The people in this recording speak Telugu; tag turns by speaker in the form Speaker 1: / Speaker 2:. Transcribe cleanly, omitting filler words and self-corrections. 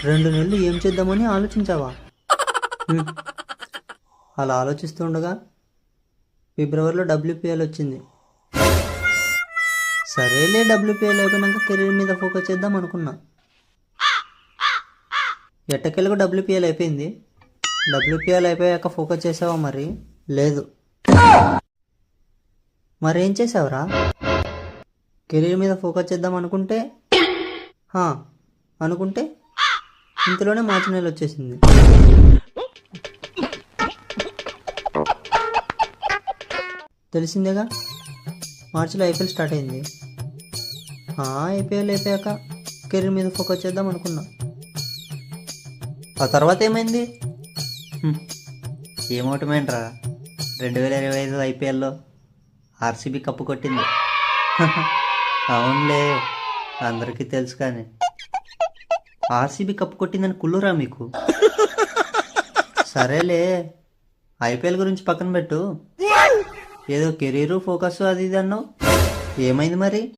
Speaker 1: 2 నెలలు ఏం చేద్దామని ఆలోచించావా? హ్మ్. అలా ఆలోచిస్తుండగా ఫిబ్రవరిలో WPL వచ్చింది. సరేలే, WPL అయిపోయినాక కెరీర్ మీద ఫోకస్ చేద్దాం అనుకున్నా. ఎట్టకెళ్ళకు WPL అయిపోయింది. WPL అయిపోయాక ఫోకస్ చేసావా మరి? లేదు. మరేం చేసావురా? కెరీర్ మీద ఫోకస్ చేద్దాం అనుకుంటే అనుకుంటే ఇంతలోనే మార్చి నెల వచ్చేసింది. తెలిసిందేగా, మార్చిలో IPL స్టార్ట్ అయింది. IPL అయిపోయాక కెరీర్ మీద ఫోకస్ చేద్దాం అనుకున్నా. ఆ తర్వాత ఏమైంది? ఏమోటమేంట్రా, 2025 IPLలో RCB కప్పు కొట్టింది. అవునులే, అందరికీ తెలుసు. కానీ RCB కప్పు కొట్టిందని కుళ్ళురా మీకు? సరేలే, IPL గురించి పక్కన పెట్టు. ఏదో కెరీరు ఫోకస్ అది ఇది అన్నావు, ఏమైంది మరి?